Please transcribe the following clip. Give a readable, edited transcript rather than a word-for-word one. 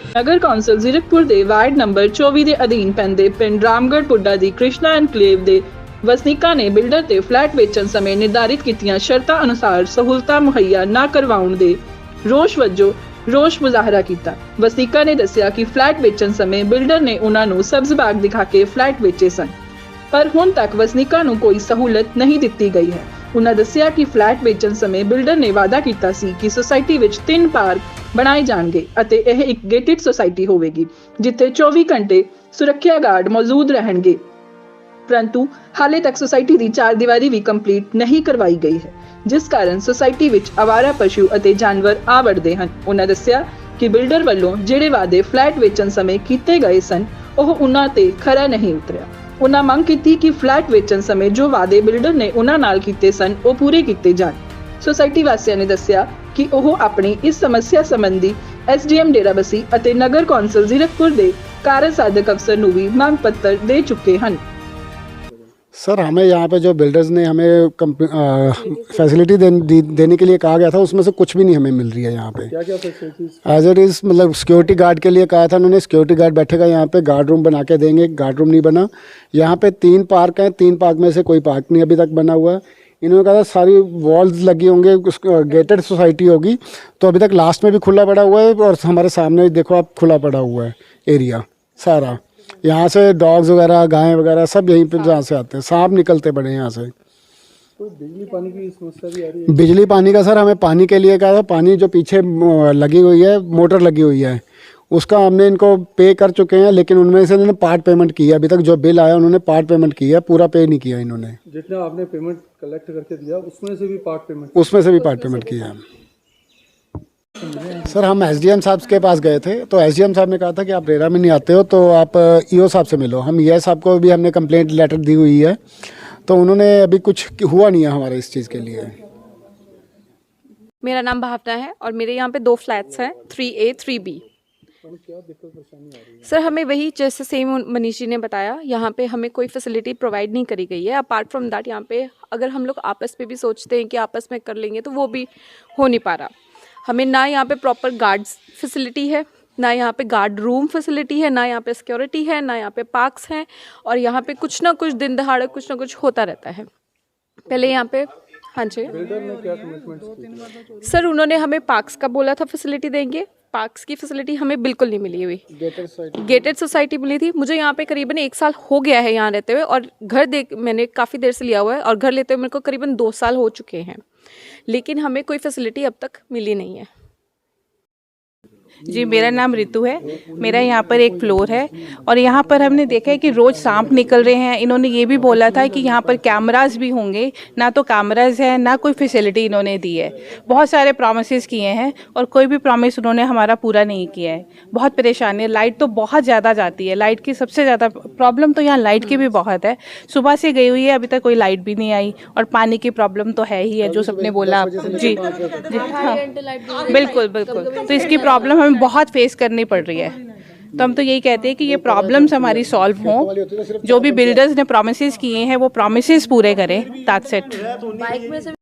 नगर council Zirakpur ਦੇ ward number 24 ਦੇ ਅਧੀਨ ਪੈਂਦੇ ਪਿੰਡ ਰਾਮਗੜ੍ਹ ਪੁੱਡਾ ਦੀ ਕ੍ਰਿਸ਼ਨਾ ਐਨਕਲੇਵ ਦੇ ਵਸਨੀਕਾਂ ਨੇ ਬਿਲਡਰ ਤੇ ਫਲੈਟ ਵੇਚਣ ਸਮੇਂ ਨਿਰਧਾਰਿਤ ਕੀਤੀਆਂ ਸ਼ਰਤਾਂ ਅਨੁਸਾਰ ਸਹੂਲਤਾਂ ਮੁਹੱਈਆ ਨਾ ਕਰਵਾਉਣ ਦੇ ਰੋਸ ਵਜੋਂ ਰੋਸ ਮੁਜ਼ਾਹਰਾ ਕੀਤਾ। ਵਸਨੀਕਾਂ ਨੇ ਦੱਸਿਆ ਕਿ ਫਲੈਟ ਵੇਚਣ ਸਮੇਂ ਬਿਲਡਰ ਨੇ ਉਹਨਾਂ ਨੂੰ ਸਬਜ਼ ਬਾਗ ਦਿਖਾ ਕੇ ਫਲੈਟ ਵੇਚੇ ਸਨ, ਪਰ ਹੁਣ ਤੱਕ ਵਸਨੀਕਾਂ ਨੂੰ ਕੋਈ ਸਹੂਲਤ ਨਹੀਂ ਦਿੱਤੀ ਗਈ ਹੈ। उन्होंने दस्सिया कि फ्लैट बेचण समय बिल्डर ने वादा किया सी कि सोसाइटी विच 3 पार्क बनाए जाएंगे अते यह एक गेटेड सोसाइटी होवेगी जिथे 24 घंटे सुरक्षा गार्ड मौजूद रहेंगे, परंतु हाले तक सोसाइटी की 4 दीवारी भी कंप्लीट नहीं करवाई गई है, जिस कारण सोसाइटी विच आवारा पशु अते जानवर आ वड़दे हन। उन्होंने दस्सिया कि बिल्डर वालों जिहड़े वादे फ्लैट बेचण समय कीते गए सन ओह उन्हां ते खरा नहीं उतरिया। उन्होंने मंग की कि फ्लैट वेचण समय जो वादे बिल्डर ने उन्हां नाल कीते सन वो पूरे किए जाण। सोसाइटी वासियों ने दस्सिया कि वह अपनी इस समस्या संबंधी SDM डेराबस्सी अते नगर कौंसल ਜ਼ੀਰਕਪੁਰ के कार्य साधक अफसर नूं भी मांग पत्र दे चुके हैं। सर, हमें यहाँ पे जो बिल्डर्स ने हमें फैसिलिटी देने के लिए कहा गया था उसमें से कुछ भी नहीं हमें मिल रही है। यहाँ पे क्या क्या फैसिलिटीज एज इट इज़, मतलब सिक्योरिटी गार्ड के लिए कहा था उन्होंने, सिक्योरिटी गार्ड बैठेगा यहाँ पे, गार्ड रूम बना के देंगे, गार्ड रूम नहीं बना। यहाँ पे 3 पार्क हैं, 3 पार्क में से कोई पार्क नहीं अभी तक बना हुआ है। इन्होंने कहा था सारी वॉल्स लगी होंगे, गेटेड सोसाइटी होगी, तो अभी तक लास्ट में भी खुला पड़ा हुआ है और हमारे सामने देखो आप खुला पड़ा हुआ है एरिया सारा। यहाँ से डॉग्स वगैरह गायें वगैरह सब यहीं पे जहाँ से आते हैं, सांप निकलते पड़े हैं यहाँ से। तो बिजली पानी की समस्या भी आ रही है? बिजली पानी का सर हमें पानी के लिए कहा था, पानी जो पीछे लगी हुई है मोटर लगी हुई है उसका हमने इनको पे कर चुके हैं, लेकिन उनमें से इन्होंने पार्ट पेमेंट किया। अभी तक जो बिल आया उन्होंने पार्ट पेमेंट किया, पूरा पे नहीं किया इन्होंने। जितना आपने पेमेंट कलेक्ट करके दिया उसमें से भी पार्ट पेमेंट? उसमें से भी पार्ट पेमेंट किया। सर, हम SDM साहब के पास गए थे तो SDM साहब ने कहा था कि आप रेरा में नहीं आते हो तो आप EO साहब से मिलो। हम EO साहब को भी हमने कंप्लेंट लेटर दी हुई है, तो उन्होंने अभी कुछ हुआ नहीं है हमारे इस चीज़ के लिए। मेरा नाम भावना है और मेरे यहाँ पे 2 फ्लैट्स हैं, 3A 3B। सर, हमें वही जैसे सेम मनीष जी ने बताया, यहाँ पे हमें कोई फैसिलिटी प्रोवाइड नहीं करी गई है। अपार्ट फ्रॉम दैट यहाँ पे अगर हम लोग आपस में भी सोचते हैं कि आपस में कर लेंगे तो वो भी हो नहीं पा रहा। हमें ना यहाँ पे प्रॉपर गार्ड्स फैसिलिटी है, ना यहाँ पे गार्ड रूम फैसिलिटी है, ना यहाँ पे सिक्योरिटी है, ना यहाँ पे पार्क्स हैं, और यहाँ पे कुछ ना कुछ दिन दहाड़े कुछ ना कुछ होता रहता है। पहले यहाँ पे हाँ जी बिल्डर ने क्या कमिटमेंट्स की? सर, उन्होंने हमें पार्क्स का बोला था फैसिलिटी देंगे, पार्क्स की फैसिलिटी हमें बिल्कुल नहीं मिली हुई। गेटेड सोसाइटी मिली थी। मुझे यहाँ पे करीबन 1 साल हो गया है यहाँ रहते हुए, और घर मैंने काफ़ी देर से लिया हुआ है और घर लेते हुए मेरे को करीबन 2 साल हो चुके हैं, लेकिन हमें कोई फैसिलिटी अब तक मिली नहीं है। जी, मेरा नाम रितु है। मेरा यहाँ पर एक फ्लोर है और यहाँ पर हमने देखा है कि रोज़ सांप निकल रहे हैं। इन्होंने ये भी बोला था कि यहाँ पर कैमरास भी होंगे, ना तो कैमरास है ना कोई फैसिलिटी इन्होंने दी है। बहुत सारे प्रॉमिसेस किए हैं और कोई भी प्रॉमिस उन्होंने हमारा पूरा नहीं किया है। बहुत परेशानी है, लाइट तो बहुत ज़्यादा जाती है, लाइट की सबसे ज़्यादा प्रॉब्लम तो यहाँ लाइट की भी बहुत है। सुबह से गई हुई है, अभी तक कोई लाइट भी नहीं आई, और पानी की प्रॉब्लम तो है ही है जो सबने बोला। जी जी हाँ, बिल्कुल बिल्कुल। तो इसकी प्रॉब्लम बहुत फेस करनी पड़ रही है, तो हम तो यही कहते हैं कि ये प्रॉब्लम्स हमारी सॉल्व हों। जो भी बिल्डर्स ने प्रॉमिसेस किए हैं वो प्रॉमिसेस पूरे करें। That's it.